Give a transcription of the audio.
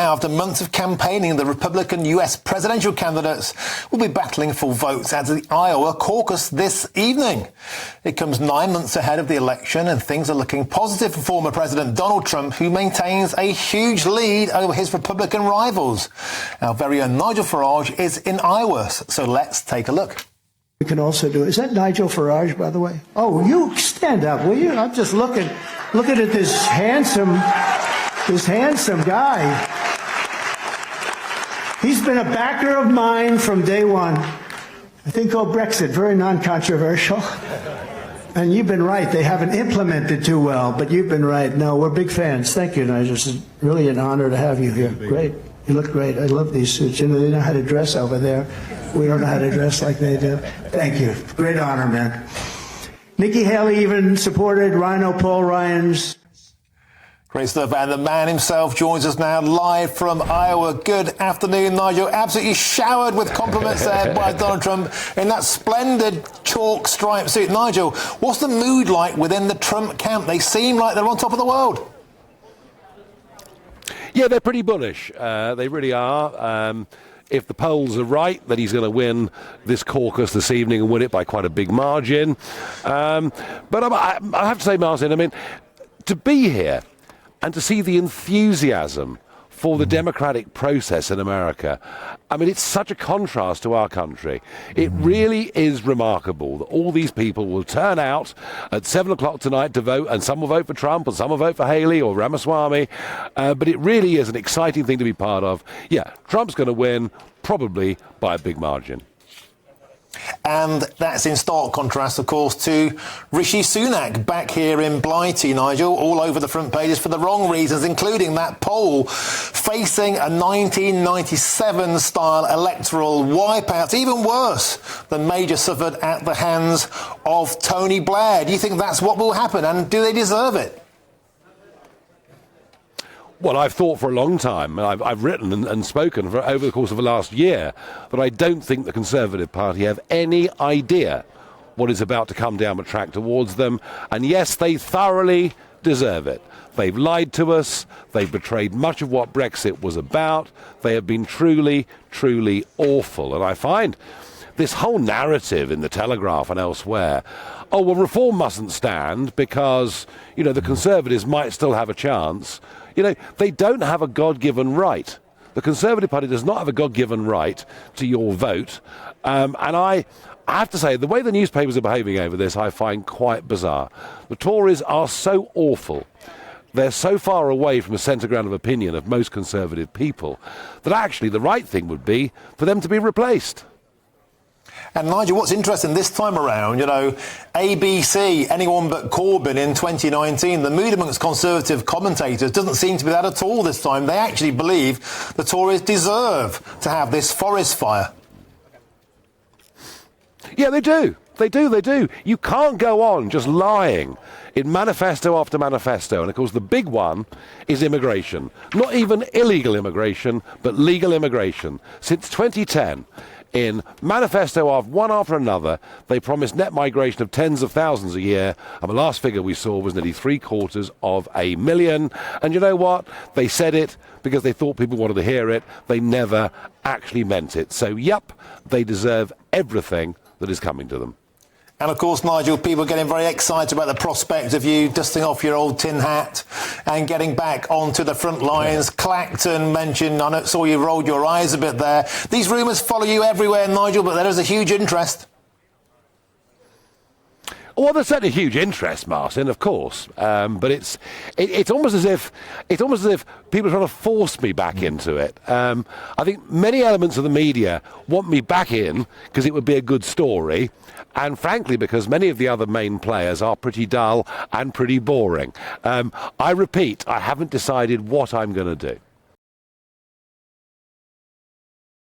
now, after months of campaigning, the Republican U.S. presidential candidates will be battling for votes at the Iowa caucus this evening. It comes 9 months ahead of the election, and things are looking positive for former President Donald Trump, who maintains a huge lead over his Republican rivals. Our very own Nigel Farage is in Iowa, so let's take a look. We can also do it. Is that Nigel Farage, by the way? Oh, you stand up, will you? I'm just looking at this handsome guy. He's been a backer of mine from day one. I think called Brexit, very non-controversial. And you've been right. They haven't implemented too well, but you've been right. No, we're big fans. Thank you, Nigel. It's really an honor to have you here. Great. You look great. I love these suits. You know, they know how to dress over there. We don't know how to dress like they do. Thank you. Great honor, man. Nikki Haley even supported Rhino Paul Ryan's. Great stuff. And the man himself joins us now live from Iowa. Good afternoon, Nigel. Absolutely showered with compliments there by Donald Trump in that splendid chalk striped suit. Nigel, what's the mood like within the Trump camp? They seem like they're on top of the world. Yeah, they're pretty bullish. They really are. If the polls are right, then he's going to win this caucus this evening and win it by quite a big margin. But I have to say, Martin, I mean, to be here and to see the enthusiasm for the democratic process in America, I mean, it's such a contrast to our country. It really is remarkable that all these people will turn out at 7 o'clock tonight to vote, and some will vote for Trump, and some will vote for Haley or Ramaswamy. But it really is an exciting thing to be part of. Yeah, Trump's going to win, probably by a big margin. And that's in stark contrast, of course, to Rishi Sunak back here in Blighty, Nigel, all over the front pages for the wrong reasons, including that poll facing a 1997-style electoral wipeout, even worse than Major suffered at the hands of Tony Blair. Do you think that's what will happen, and do they deserve it? Well, I've thought for a long time, and I've written and spoken over the course of the last year, that I don't think the Conservative Party have any idea what is about to come down the track towards them. And yes, they thoroughly deserve it. They've lied to us. They've betrayed much of what Brexit was about. They have been truly, truly awful. And I find this whole narrative in the Telegraph and elsewhere, oh, well, reform mustn't stand because, you know, the Conservatives might still have a chance. You know, they don't have a God-given right. The Conservative Party does not have a God-given right to your vote. And I have to say, the way the newspapers are behaving over this, I find quite bizarre. The Tories are so awful. They're so far away from the centre ground of opinion of most Conservative people that actually the right thing would be for them to be replaced. And Nigel, what's interesting this time around, you know, ABC, anyone but Corbyn in 2019, the mood amongst Conservative commentators doesn't seem to be that at all this time. They actually believe the Tories deserve to have this forest fire. Yeah, they do. They do. You can't go on just lying in manifesto after manifesto. And, of course, the big one is immigration. Not even illegal immigration, but legal immigration. Since 2010, in manifesto of one after another, they promised net migration of tens of thousands a year, and the last figure we saw was nearly 750,000. And you know what? They said it because they thought people wanted to hear it. They never actually meant it. So, yep, they deserve everything that is coming to them. And, of course, Nigel, people are getting very excited about the prospect of you dusting off your old tin hat and getting back onto the front lines. Clacton mentioned, I saw you rolled your eyes a bit there. These rumours follow you everywhere, Nigel, but there is a huge interest. Well, there's certainly a huge interest, Martin, of course, but it's almost as if people are trying to force me back into it. I think many elements of the media want me back in because it would be a good story, and frankly, because many of the other main players are pretty dull and pretty boring. I repeat, I haven't decided what I'm going to do.